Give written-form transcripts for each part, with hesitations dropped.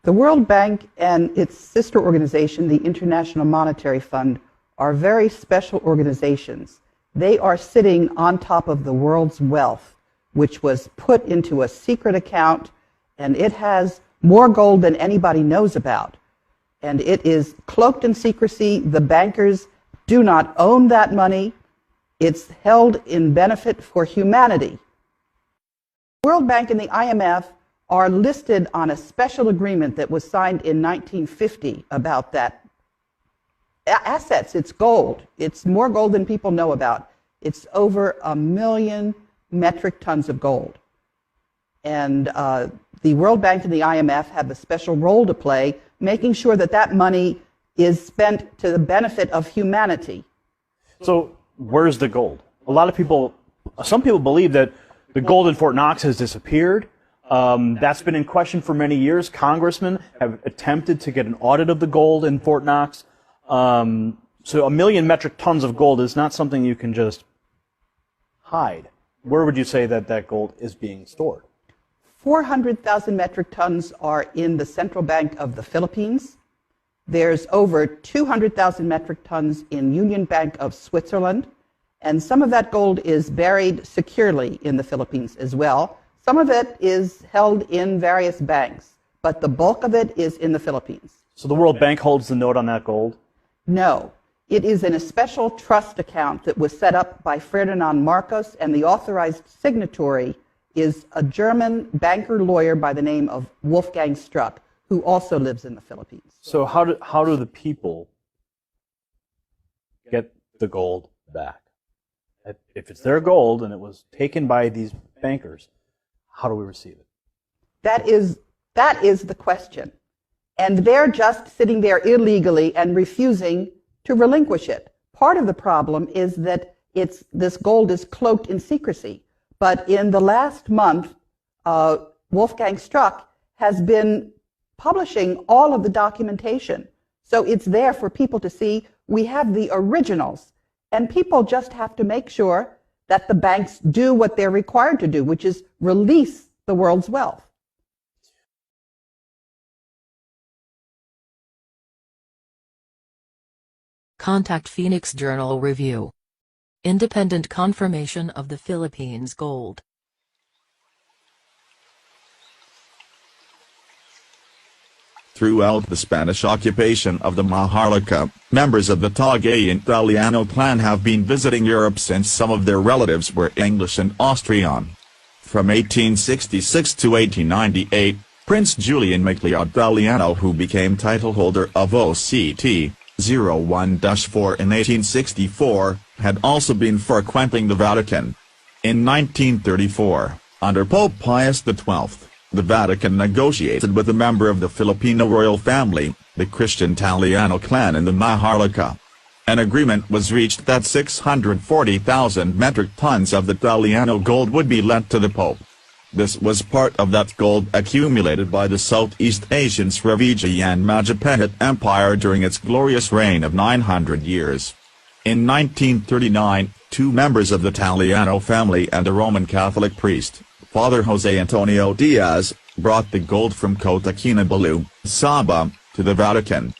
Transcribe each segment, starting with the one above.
The World Bank and its sister organization, the International Monetary Fund, are very special organizations. They are sitting on top of the world's wealth, which was put into a secret account, and it has more gold than anybody knows about. And it is cloaked in secrecy. The bankers do not own that money. It's held in benefit for humanity. The World Bank and the IMF are listed on a special agreement that was signed in 1950 about that. Assets, it's gold. It's more gold than people know about. It's over 1 million metric tons of gold. And the World Bank and the IMF have a special role to play, making sure that that money is spent to the benefit of humanity. So where's the gold? Some people believe that the gold in Fort Knox has disappeared. That's been in question for many years. Congressmen have attempted to get an audit of the gold in Fort Knox. So 1 million metric tons of gold is not something you can just hide. Where would you say that that gold is being stored? 400,000 metric tons are in the Central Bank of the Philippines. There's over 200,000 metric tons in Union Bank of Switzerland. And some of that gold is buried securely in the Philippines as well. Some of it is held in various banks, but the bulk of it is in the Philippines. So the World Bank holds the note on that gold? No. It is in a special trust account that was set up by Ferdinand Marcos, and the authorized signatory is a German banker lawyer by the name of Wolfgang Struck, who also lives in the Philippines. So how do the people get the gold back? If it's their gold and it was taken by these bankers, how do we receive it? That is the question. And they're just sitting there illegally and refusing to relinquish it. Part of the problem is that this gold is cloaked in secrecy. But in the last month, Wolfgang Struck has been publishing all of the documentation. So it's there for people to see. We have the originals. And people just have to make sure that the banks do what they're required to do, which is release the world's wealth. Contact Phoenix Journal Review. Independent confirmation of the Philippines gold. Throughout the Spanish occupation of the Maharlika, members of the Tagayan Italiano clan have been visiting Europe since some of their relatives were English and Austrian. From 1866 to 1898, Prince Julian Macleod Italiano, who became titleholder of OCT 01-4 in 1864, had also been frequenting the Vatican. In 1934, under Pope Pius XII, the Vatican negotiated with a member of the Filipino royal family, the Christian Italiano clan in the Maharlika. An agreement was reached that 640,000 metric tons of the Italiano gold would be lent to the Pope. This was part of that gold accumulated by the Southeast Asian Srivijaya Majapahit Empire during its glorious reign of 900 years. In 1939, two members of the Italiano family and a Roman Catholic priest, Father Jose Antonio Diaz, brought the gold from Kota Kinabalu, Sabah, to the Vatican.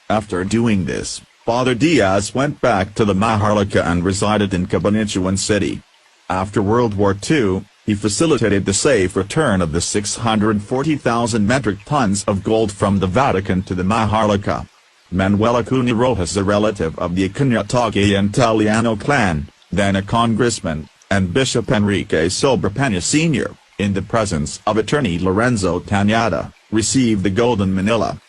After doing this, Father Diaz went back to the Maharlika and resided in Cabanatuan City. After World War II, he facilitated the safe return of the 640,000 metric tons of gold from the Vatican to the Maharlika. Manuel Acuña Rojas, a relative of the Acuña Tagayan Italiano clan, then a congressman, and Bishop Enrique Sobrepena Sr., in the presence of attorney Lorenzo Tañada, received the gold in Manila.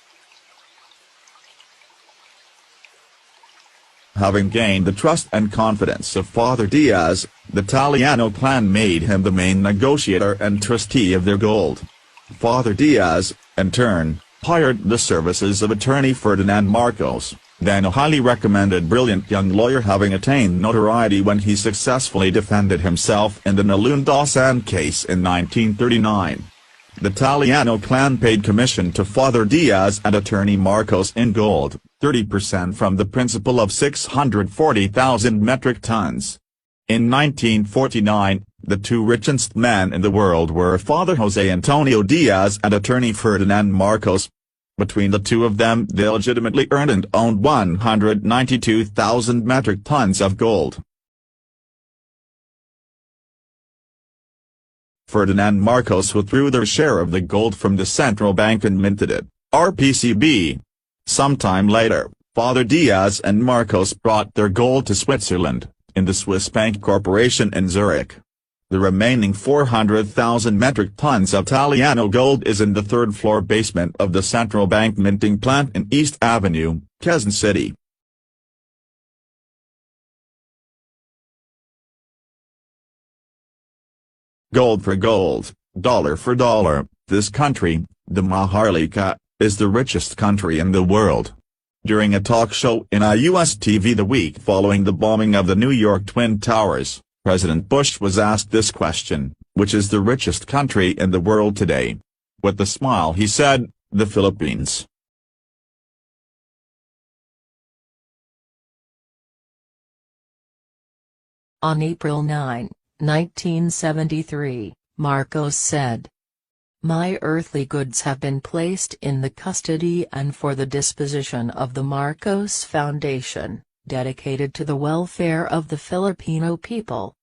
Having gained the trust and confidence of Father Diaz, the Italiano clan made him the main negotiator and trustee of their gold. Father Diaz, in turn, hired the services of attorney Ferdinand Marcos, then a highly recommended brilliant young lawyer, having attained notoriety when he successfully defended himself in the Nalundasan case in 1939. The Italiano clan paid commission to Father Diaz and attorney Marcos in gold, 30% from the principal of 640,000 metric tons. In 1949, The two richest men in the world were Father Jose Antonio Diaz and attorney Ferdinand Marcos. Between the two of them, they legitimately earned and owned 192,000 metric tons of gold. Ferdinand Marcos withdrew their share of the gold from the central bank and minted it, RPCB. Sometime later, Father Diaz and Marcos brought their gold to Switzerland, in the Swiss Bank Corporation in Zurich. The remaining 400,000 metric tons of Italiano gold is in the third-floor basement of the central bank minting plant in East Avenue, Quezon City. Gold for gold, dollar for dollar, this country, the Maharlika, is the richest country in the world. During a talk show in a U.S. TV the week following the bombing of the New York Twin Towers, President Bush was asked this question, which is the richest country in the world today? With a smile he said, the Philippines. On April 9, 1973, Marcos said, "My earthly goods have been placed in the custody and for the disposition of the Marcos Foundation, dedicated to the welfare of the Filipino people."